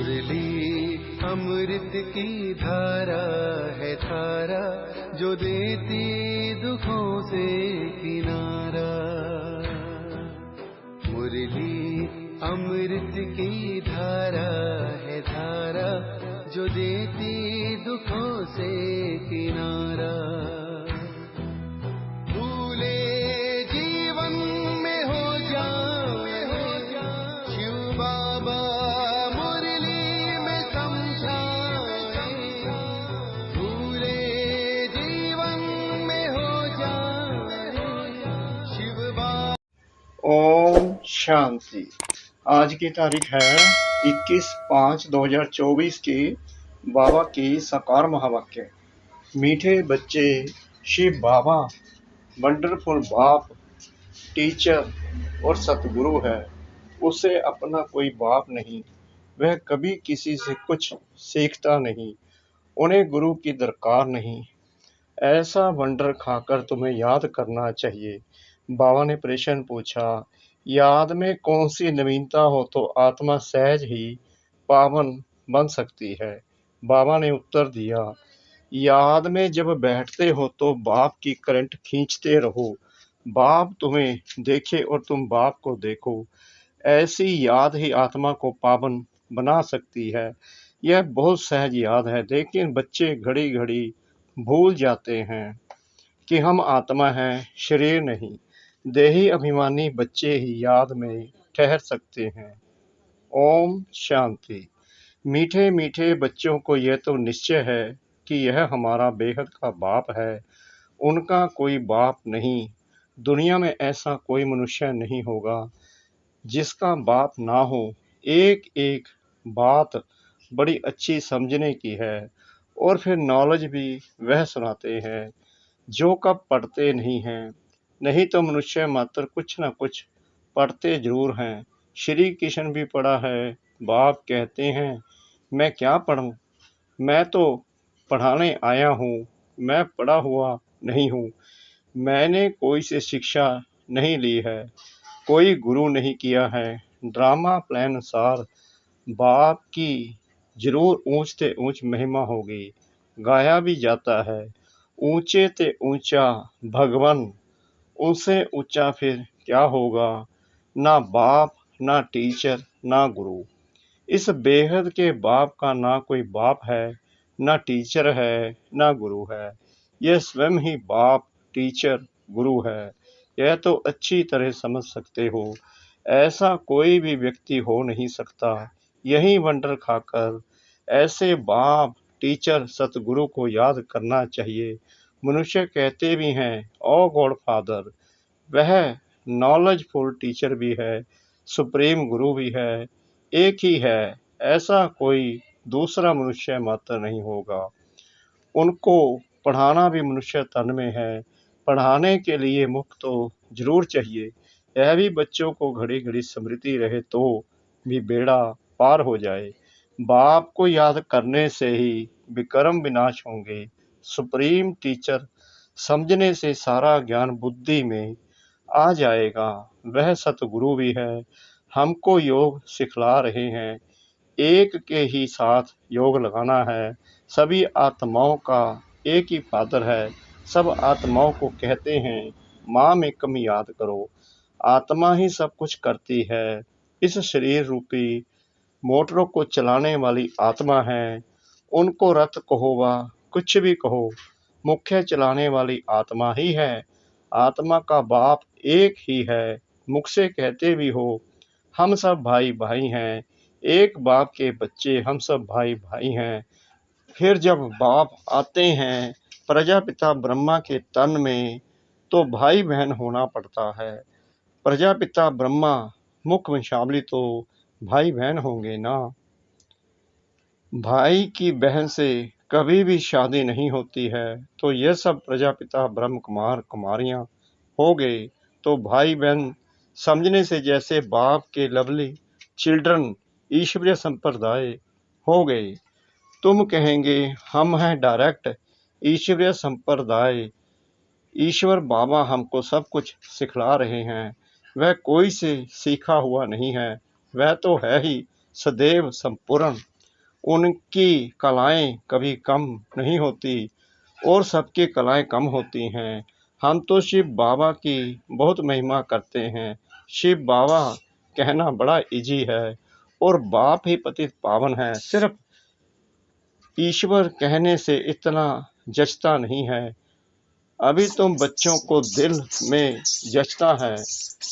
मुरली अमृत की धारा है धारा, जो देती दुखों से किनारा। मुरली अमृत की धारा है धारा, जो देती दुखों से किनारा। भूले जीवन में हो जाए शिव बाबा मुरली में समझाए। भूले जीवन में हो जाए शिव बाबा। ओम शांति। आज की तारीख है 21/5/2024 की बाबा की साकार महावाक्य। मीठे बच्चे शिव बाबा वंडरफुल बाप टीचर और सतगुरु है। उसे अपना कोई बाप नहीं, वह कभी किसी से कुछ सीखता नहीं, उन्हें गुरु की दरकार नहीं। ऐसा वंडर खाकर तुम्हें याद करना चाहिए। बाबा ने प्रश्न पूछा, याद में कौन सी नवीनता हो तो आत्मा सहज ही पावन बन सकती है। बाबा ने उत्तर दिया, याद में जब बैठते हो तो बाप की करंट खींचते रहो। बाप तुम्हें देखे और तुम बाप को देखो। ऐसी याद ही आत्मा को पावन बना सकती है। यह बहुत सहज याद है, लेकिन बच्चे घड़ी घड़ी भूल जाते हैं कि हम आत्मा हैं, शरीर नहीं। देही अभिमानी बच्चे ही याद में ठहर सकते हैं। ओम शांति। मीठे मीठे बच्चों को यह तो निश्चय है कि यह हमारा बेहद का बाप है। उनका कोई बाप नहीं। दुनिया में ऐसा कोई मनुष्य नहीं होगा जिसका बाप ना हो। एक एक बात बड़ी अच्छी समझने की है और फिर नॉलेज भी वह सुनाते हैं जो कब पढ़ते नहीं हैं। नहीं तो मनुष्य मात्र कुछ न कुछ पढ़ते जरूर हैं। श्री कृष्ण भी पढ़ा है। बाप कहते हैं, मैं क्या पढ़ूं, मैं तो पढ़ाने आया हूँ, मैं पढ़ा हुआ नहीं हूँ। मैंने कोई से शिक्षा नहीं ली है, कोई गुरु नहीं किया है। ड्रामा प्लान अनुसार बाप की जरूर ऊंच ते ऊंच महिमा होगी, गाया भी जाता है। ऊंचे ते ऊंचा भगवान, उनसे ऊंचा फिर क्या होगा। ना बाप, ना टीचर, ना गुरु। इस बेहद के बाप का ना कोई बाप है, ना टीचर है, ना गुरु है। यह स्वयं ही बाप, टीचर, गुरु है। यह तो अच्छी तरह समझ सकते हो। ऐसा कोई भी व्यक्ति हो नहीं सकता। यही वंडर खाकर ऐसे बाप, टीचर, सतगुरु को याद करना चाहिए। मनुष्य कहते भी हैं, ओ गॉड फादर। वह नॉलेजफुल टीचर भी है, सुप्रीम गुरु भी है, एक ही है। ऐसा कोई दूसरा मनुष्य मात्र नहीं होगा। उनको पढ़ाना भी मनुष्य तन में है। पढ़ाने के लिए मुख तो जरूर चाहिए। यह भी बच्चों को घड़ी घड़ी स्मृति रहे तो भी बेड़ा पार हो जाए। बाप को याद करने से ही विक्रम विनाश होंगे। सुप्रीम टीचर समझने से सारा ज्ञान बुद्धि में आ जाएगा। वह सतगुरु भी है, हमको योग सिखला रहे हैं। एक के ही साथ योग लगाना है। सभी आत्माओं का एक ही फादर है। सब आत्माओं को कहते हैं, माँ में कम याद करो। आत्मा ही सब कुछ करती है। इस शरीर रूपी मोटरों को चलाने वाली आत्मा है। उनको रथ कहो वा कुछ भी कहो, मुख्य चलाने वाली आत्मा ही है। आत्मा का बाप एक ही है। मुख से कहते भी हो, हम सब भाई भाई हैं। एक बाप के बच्चे हम सब भाई भाई हैं। फिर जब बाप आते हैं प्रजापिता ब्रह्मा के तन में, तो भाई बहन होना पड़ता है। प्रजापिता ब्रह्मा मुख वंशावली तो भाई बहन होंगे ना। भाई की बहन से कभी भी शादी नहीं होती है, तो यह सब प्रजापिता ब्रह्म कुमार कुमारियां हो गए। तो भाई बहन समझने से जैसे बाप के लवली चिल्ड्रन ईश्वरीय संप्रदाय हो गए। तुम कहेंगे हम हैं डायरेक्ट ईश्वरीय संप्रदाय। ईश्वर बाबा हमको सब कुछ सिखला रहे हैं। वह कोई से सीखा हुआ नहीं है, वह तो है ही सदैव संपूर्ण। उनकी कलाएं कभी कम नहीं होती और सबकी कलाएं कम होती हैं। हम तो शिव बाबा की बहुत महिमा करते हैं। शिव बाबा कहना बड़ा इजी है और बाप ही पतित पावन है। सिर्फ ईश्वर कहने से इतना जचता नहीं है। अभी तुम बच्चों को दिल में जचता है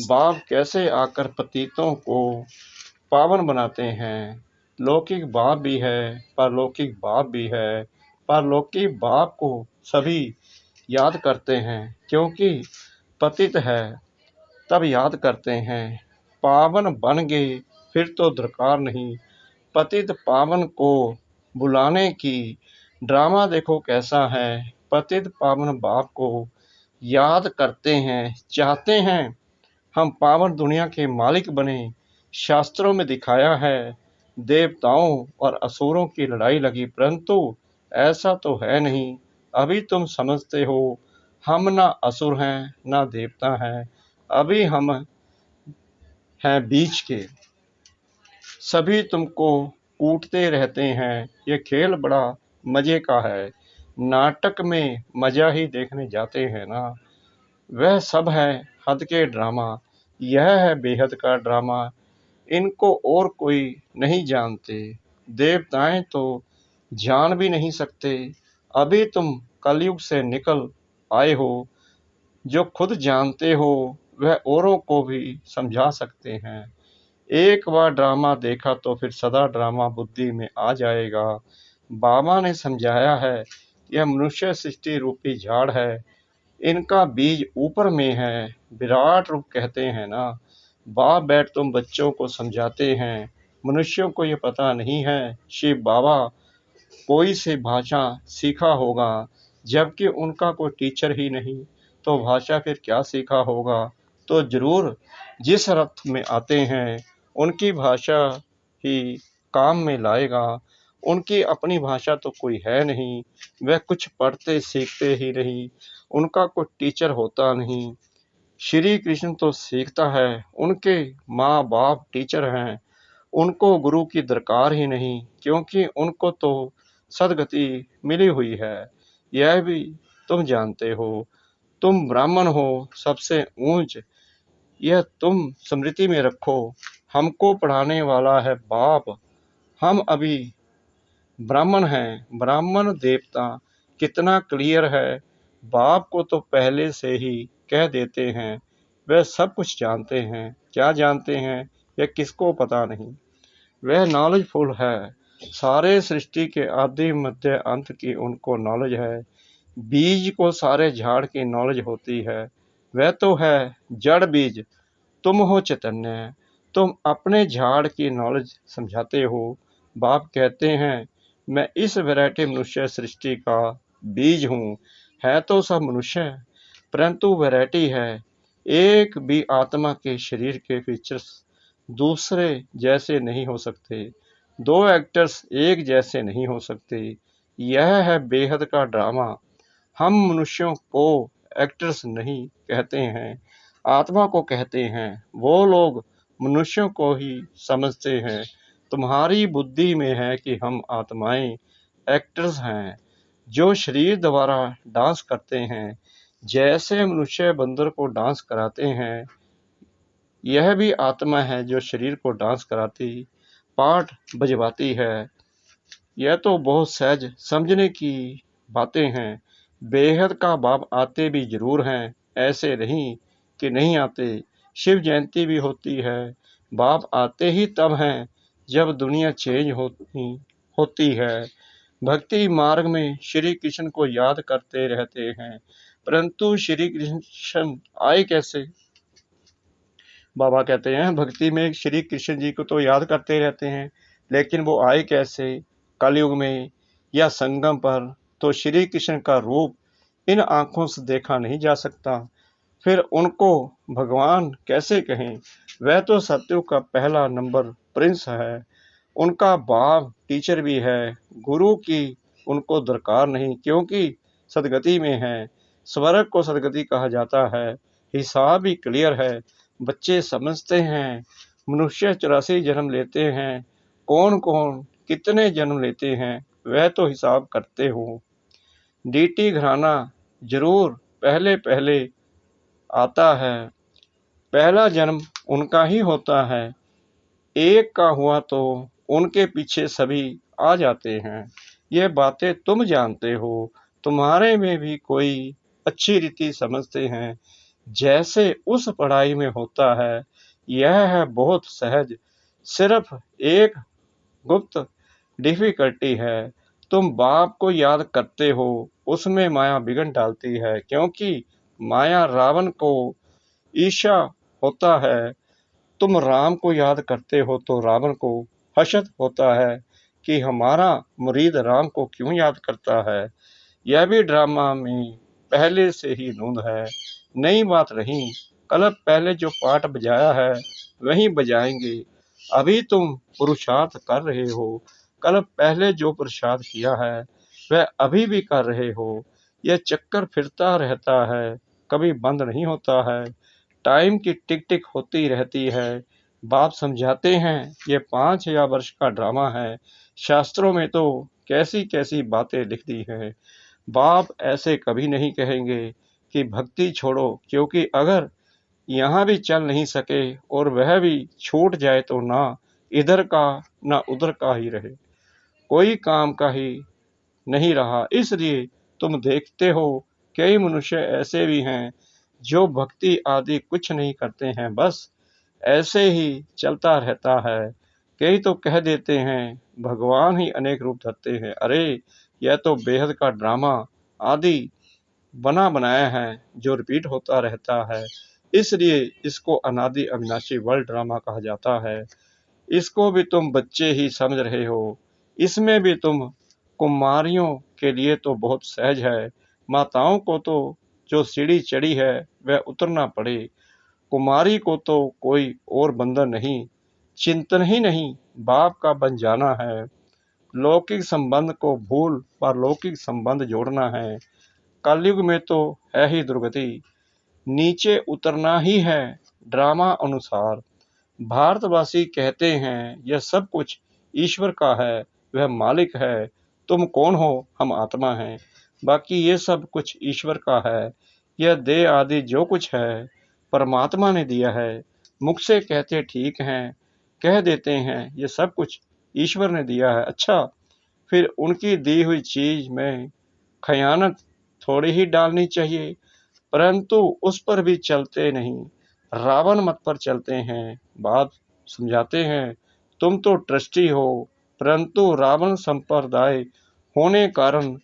बाप कैसे आकर पतितों को पावन बनाते हैं। लौकिक बाप भी है, परलौकिक बाप भी है। परलौकिक बाप को सभी याद करते हैं क्योंकि पतित है तब याद करते हैं। पावन बन गए फिर तो दरकार नहीं। पतित पावन को बुलाने की ड्रामा देखो कैसा है। पतित पावन बाप को याद करते हैं, चाहते हैं हम पावन दुनिया के मालिक बने। शास्त्रों में दिखाया है देवताओं और असुरों की लड़ाई लगी, परंतु ऐसा तो है नहीं। अभी तुम समझते हो हम ना असुर हैं ना देवता हैं, अभी हम हैं बीच के। सभी तुमको कूटते रहते हैं, ये खेल बड़ा मजे का है। नाटक में मजा ही देखने जाते हैं ना, वह सब है हद के ड्रामा। यह है बेहद का ड्रामा, इनको और कोई नहीं जानते। देवताएं तो जान भी नहीं सकते। अभी तुम कलयुग से निकल आए हो, जो खुद जानते हो वह औरों को भी समझा सकते हैं। एक बार ड्रामा देखा तो फिर सदा ड्रामा बुद्धि में आ जाएगा। बाबा ने समझाया है यह मनुष्य सृष्टि रूपी झाड़ है, इनका बीज ऊपर में है, विराट रूप कहते हैं ना। बाप बैठ तुम बच्चों को समझाते हैं, मनुष्यों को ये पता नहीं है शिव बाबा कोई से भाषा सीखा होगा, जबकि उनका कोई टीचर ही नहीं तो भाषा फिर क्या सीखा होगा। तो जरूर जिस रथ में आते हैं उनकी भाषा ही काम में लाएगा। उनकी अपनी भाषा तो कोई है नहीं, वह कुछ पढ़ते सीखते ही नहीं, उनका कोई टीचर होता नहीं। श्री कृष्ण तो सीखता है, उनके माँ बाप टीचर हैं, उनको गुरु की दरकार ही नहीं क्योंकि उनको तो सदगति मिली हुई है। यह भी तुम जानते हो। तुम ब्राह्मण हो सबसे ऊंच, यह तुम स्मृति में रखो। हमको पढ़ाने वाला है बाप, हम अभी ब्राह्मण हैं। ब्राह्मण देवता कितना क्लियर है, बाप को तो पहले से ही कह देते हैं। वह सब कुछ जानते हैं, क्या जानते हैं यह किसको पता नहीं। वह नॉलेजफुल है, सारे सृष्टि के आदि मध्य अंत की उनको नॉलेज है। बीज को सारे झाड़ की नॉलेज होती है, वह तो है जड़ बीज। तुम हो चैतन्य, तुम अपने झाड़ की नॉलेज समझाते हो। बाप कहते हैं मैं इस वैरायटी मनुष्य सृष्टि का बीज हूँ। है तो सब मनुष्य परंतु वैरायटी है। एक भी आत्मा के शरीर के फीचर्स दूसरे जैसे नहीं हो सकते, दो एक्टर्स एक जैसे नहीं हो सकते। यह है बेहद का ड्रामा। हम मनुष्यों को एक्टर्स नहीं कहते हैं, आत्मा को कहते हैं। वो लोग मनुष्यों को ही समझते हैं। तुम्हारी बुद्धि में है कि हम आत्माएं एक्टर्स हैं जो शरीर द्वारा डांस करते हैं। जैसे मनुष्य बंदर को डांस कराते हैं, यह भी आत्मा है जो शरीर को डांस कराती पाठ बजवाती है। यह तो बहुत सहज समझने की बातें हैं। बेहद का बाप आते भी जरूर हैं, ऐसे नहीं कि नहीं आते। शिव जयंती भी होती है, बाप आते ही तब हैं जब दुनिया चेंज होती है। भक्ति मार्ग में श्री कृष्ण को याद करते रहते हैं, परंतु श्री कृष्ण आए कैसे। बाबा कहते हैं भक्ति में श्री कृष्ण जी को तो याद करते रहते हैं, लेकिन वो आए कैसे कलयुग में या संगम पर। तो श्री कृष्ण का रूप इन आंखों से देखा नहीं जा सकता, फिर उनको भगवान कैसे कहें। वह तो सत्युग का पहला नंबर प्रिंस है, उनका बाप टीचर भी है। गुरु की उनको दरकार नहीं क्योंकि सदगति में है। स्वर्ग को सदगति कहा जाता है, हिसाब भी क्लियर है। बच्चे समझते हैं मनुष्य 84 जन्म लेते हैं, कौन कौन कितने जन्म लेते हैं वह तो हिसाब करते हो। डीटी घराना जरूर पहले पहले आता है, पहला जन्म उनका ही होता है। एक का हुआ तो उनके पीछे सभी आ जाते हैं। ये बातें तुम जानते हो, तुम्हारे में भी कोई अच्छी रीति समझते हैं। जैसे उस पढ़ाई में होता है, यह है बहुत सहज। सिर्फ एक गुप्त डिफिकल्टी है, तुम बाप को याद करते हो, उसमें माया बिगड़ डालती है। क्योंकि माया रावण को ईर्ष्या होता है, तुम राम को याद करते हो तो रावण को हसद होता है कि हमारा मुरीद राम को क्यों याद करता है। यह भी ड्रामा में पहले से ही नूंद है, नई बात रही। कल पहले जो पाठ बजाया है वही बजाएंगे। अभी तुम पुरुषार्थ कर रहे हो, कल पहले जो पुरुषार्थ किया है वह अभी भी कर रहे हो। यह चक्कर फिरता रहता है, कभी बंद नहीं होता है। टाइम की टिक टिक होती रहती है। बाप समझाते हैं ये 5000 वर्ष का ड्रामा है। शास्त्रों में तो कैसी कैसी बातें लिख दी हैं। बाप ऐसे कभी नहीं कहेंगे कि भक्ति छोड़ो, क्योंकि अगर यहाँ भी चल नहीं सके और वह भी छूट जाए तो ना इधर का ना उधर का ही रहे, कोई काम का ही नहीं रहा। इसलिए तुम देखते हो कई मनुष्य ऐसे भी हैं जो भक्ति आदि कुछ नहीं करते हैं, बस ऐसे ही चलता रहता है। कई तो कह देते हैं भगवान ही अनेक रूप धरते हैं। अरे यह तो बेहद का ड्रामा आदि बना बनाया है जो रिपीट होता रहता है। इसलिए इसको अनादि अविनाशी वर्ल्ड ड्रामा कहा जाता है। इसको भी तुम बच्चे ही समझ रहे हो। इसमें भी तुम कुमारियों के लिए तो बहुत सहज है, माताओं को तो जो सीढ़ी चढ़ी है वह उतरना पड़े। कुमारी को तो कोई और बंधन नहीं, चिंतन ही नहीं, बाप का बन जाना है। लौकिक संबंध को भूल पारलौकिक संबंध जोड़ना है। कलयुग में तो है ही दुर्गति, नीचे उतरना ही है ड्रामा अनुसार। भारतवासी कहते हैं यह सब कुछ ईश्वर का है, वह मालिक है। तुम कौन हो? हम आत्मा हैं। बाकी ये सब कुछ ईश्वर का है। यह देह आदि जो कुछ है परमात्मा ने दिया है। मुख से कहते ठीक हैं, कह देते हैं ये सब कुछ ईश्वर ने दिया है। अच्छा, फिर उनकी दी हुई चीज में खयानत थोड़ी ही डालनी चाहिए, परंतु उस पर भी चलते नहीं, रावण मत पर चलते हैं। बात समझाते हैं तुम तो ट्रस्टी हो, परंतु रावण संप्रदाय होने कारण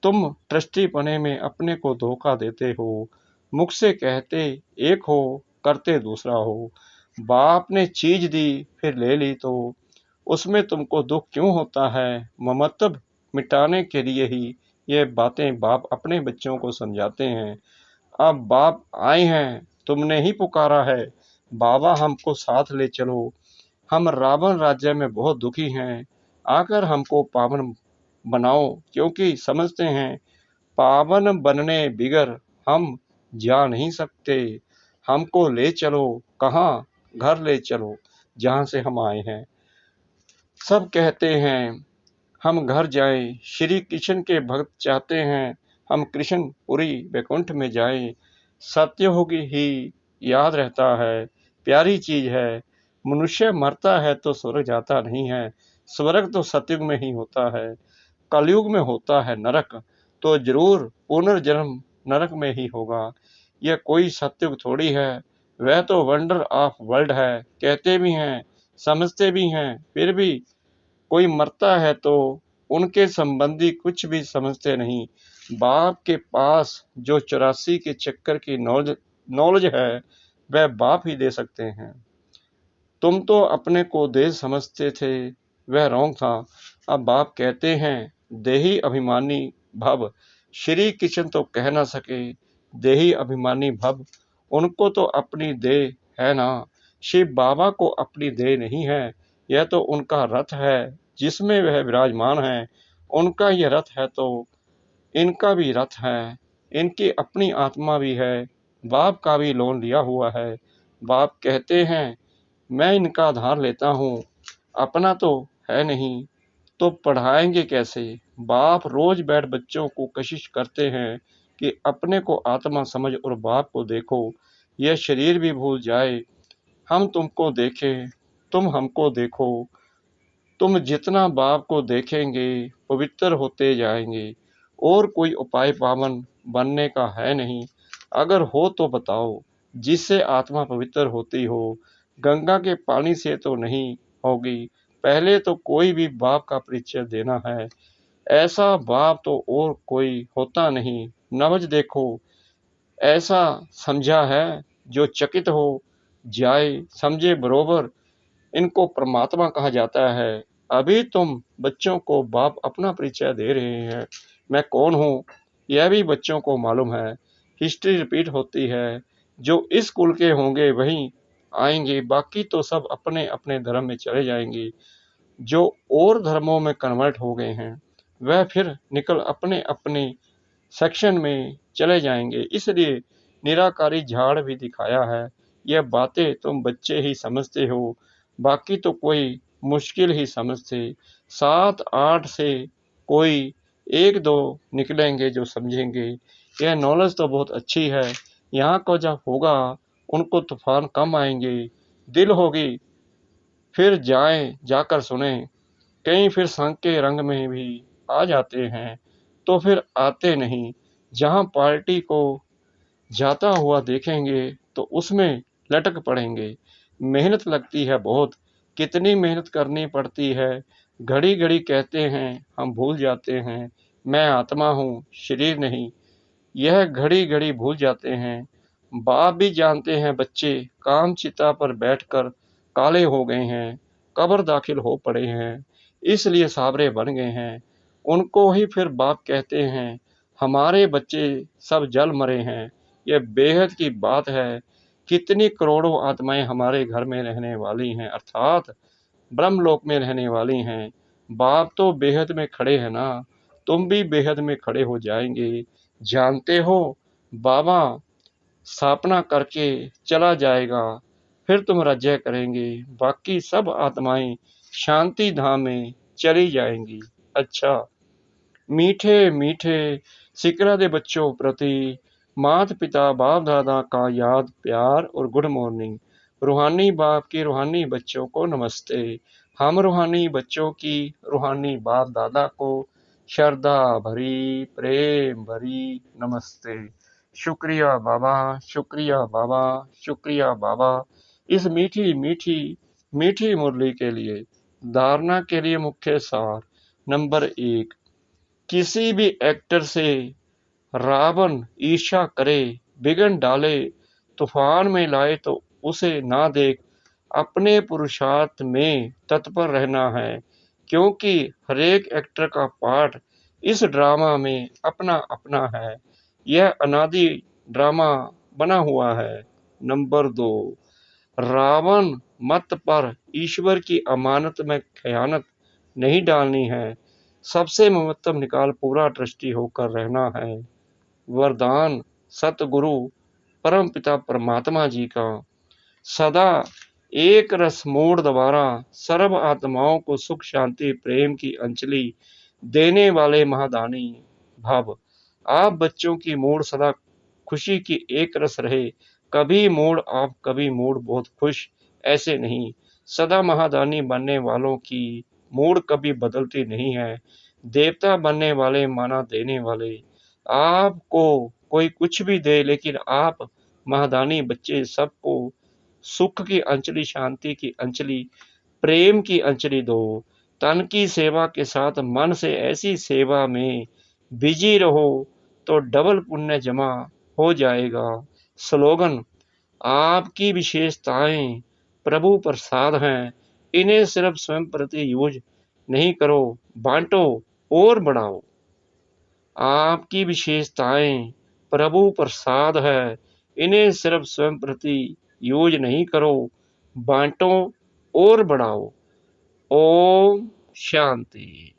तुम ट्रस्टी पने में अपने को धोखा देते हो। मुख से कहते एक हो, करते दूसरा हो। बाप ने चीज दी फिर ले ली तो उसमें तुमको दुख क्यों होता है? ममत्व मिटाने के लिए ही ये बातें बाप अपने बच्चों को समझाते हैं। अब बाप आए हैं, तुमने ही पुकारा है, बाबा हमको साथ ले चलो। हम रावण राज्य में बहुत दुखी हैं, आकर हमको पावन बनाओ, क्योंकि समझते हैं पावन बनने बिगर हम जा नहीं सकते। हमको ले चलो, कहाँ? घर ले चलो जहाँ से हम आए हैं। सब कहते हैं हम घर जाएं, श्री कृष्ण के भक्त चाहते हैं हम कृष्णपुरी वैकुंठ में जाएं। सत्ययुग ही याद रहता है, प्यारी चीज है। मनुष्य मरता है तो स्वर्ग जाता नहीं है, स्वर्ग तो सतयुग में ही होता है। कलयुग में होता है नरक, तो जरूर पुनर्जन्म नरक में ही होगा। यह कोई सतयुग थोड़ी है, वह तो वंडर ऑफ वर्ल्ड है। कहते भी हैं, समझते भी हैं, फिर भी कोई मरता है तो उनके संबंधी कुछ भी समझते नहीं। बाप के पास जो 84 के चक्कर की नॉलेज है वह बाप ही दे सकते हैं। तुम तो अपने को देह समझते थे, वह रॉन्ग था। अब बाप कहते हैं देही अभिमानी भव। श्री कृष्ण तो कह ना सके देही अभिमानी भव, उनको तो अपनी देह है ना। शिव बाबा को अपनी देह नहीं है, यह तो उनका रथ है जिसमें वह विराजमान है। उनका यह रथ है तो इनका भी रथ है, इनकी अपनी आत्मा भी है। बाप का भी लोन लिया हुआ है। बाप कहते हैं मैं इनका आधार लेता हूँ, अपना तो है नहीं। तो पढ़ाएंगे कैसे। बाप रोज बैठ बच्चों को कशिश करते हैं कि अपने को आत्मा समझ और बाप को देखो, यह शरीर भी भूल जाए। हम तुमको देखें, तुम हमको देखो। तुम जितना बाप को देखेंगे पवित्र होते जाएंगे। और कोई उपाय पावन बनने का है नहीं। अगर हो तो बताओ, जिससे आत्मा पवित्र होती हो। गंगा के पानी से तो नहीं होगी। पहले तो कोई भी बाप का परिचय देना है। ऐसा बाप तो और कोई होता नहीं। नवज देखो, ऐसा समझा है जो चकित हो जाए, समझे बरोबर इनको परमात्मा कहा जाता है। अभी तुम बच्चों को बाप अपना परिचय दे रहे हैं। मैं कौन हूँ यह भी बच्चों को मालूम है। हिस्ट्री रिपीट होती है। जो इस कुल के होंगे वहीं आएंगे, बाकी तो सब अपने अपने धर्म में चले जाएंगे। जो और धर्मों में कन्वर्ट हो गए हैं वह फिर निकल अपने अपने सेक्शन में चले जाएंगे। इसलिए निराकारी झाड़ भी दिखाया है। यह बातें तुम बच्चे ही समझते हो, बाकी तो कोई मुश्किल ही समझते। 7-8 से कोई 1-2 निकलेंगे जो समझेंगे। यह नॉलेज तो बहुत अच्छी है। यहाँ को जब होगा उनको तूफान कम आएंगे। दिल होगी फिर जाकर सुने। कहीं फिर संग के रंग में भी आ जाते हैं तो फिर आते नहीं। जहाँ पार्टी को जाता हुआ देखेंगे तो उसमें लटक पड़ेंगे। मेहनत लगती है बहुत, कितनी मेहनत करनी पड़ती है। घड़ी घड़ी कहते हैं, हम भूल जाते हैं मैं आत्मा हूँ शरीर नहीं। यह घड़ी घड़ी भूल जाते हैं। बाप भी जानते हैं बच्चे काम चिता पर बैठकर काले हो गए हैं, कब्र दाखिल हो पड़े हैं, इसलिए साबरे बन गए हैं। उनको ही फिर बाप कहते हैं, हमारे बच्चे सब जल मरे हैं। यह बेहद की बात है। कितनी करोड़ों आत्माएं हमारे घर में रहने वाली हैं, अर्थात ब्रह्मलोक में रहने वाली हैं। बाप तो बेहद में खड़े हैं ना, तुम भी बेहद में खड़े हो जाएंगे। जानते हो, बाबा स्थापना करके चला जाएगा, फिर तुम राज्य करेंगे। बाकी सब आत्माएं शांति धाम में चली जाएंगी। अच्छा, मीठे मीठे सिकरा दे बच्चों प्रति माता पिता बाप दादा का याद प्यार और गुड मॉर्निंग। रूहानी बाप की रूहानी बच्चों को नमस्ते। हम रूहानी बच्चों की रूहानी बाप दादा को श्रद्धा भरी प्रेम भरी नमस्ते। शुक्रिया बाबा, शुक्रिया बाबा, शुक्रिया बाबा, इस मीठी मीठी मीठी मुरली के लिए। धारणा के लिए मुख्य सार। नंबर 1, किसी भी एक्टर से रावण ईर्ष्या करे, बिगन डाले, तूफान में लाए तो उसे ना देख, अपने पुरुषार्थ में तत्पर रहना है। क्योंकि हरेक एक्टर का पार्ट इस ड्रामा में अपना अपना है। यह अनादि ड्रामा बना हुआ है। नंबर 2, रावण मत पर ईश्वर की अमानत में खयानत नहीं डालनी है। सबसे महत्तम निकाल पूरा ट्रस्टी होकर रहना है। वरदान सतगुरु परम पिता परमात्मा जी का। सदा एक रस मोड़ द्वारा सर्व आत्माओं को सुख शांति प्रेम की अंजलि देने वाले महादानी भव। आप बच्चों की मूड सदा खुशी की एक रस रहे। कभी मूड आप, कभी मूड बहुत खुश, ऐसे नहीं। सदा महादानी बनने वालों की मूड कभी बदलती नहीं है। देवता बनने वाले, माना देने वाले। आपको कोई कुछ भी दे, लेकिन आप महादानी बच्चे सबको सुख की अंजलि, शांति की अंजलि, प्रेम की अंजलि दो। तन की सेवा के साथ मन से ऐसी सेवा में बिजी रहो तो डबल पुण्य जमा हो जाएगा। स्लोगन, आपकी विशेषताएं प्रभु प्रसाद हैं। इन्हें सिर्फ स्वयं प्रति यूज नहीं करो, बांटो और बढ़ाओ। आपकी विशेषताएं प्रभु प्रसाद है। इन्हें सिर्फ स्वयं प्रति यूज नहीं करो, बांटो और बढ़ाओ। ओम शांति।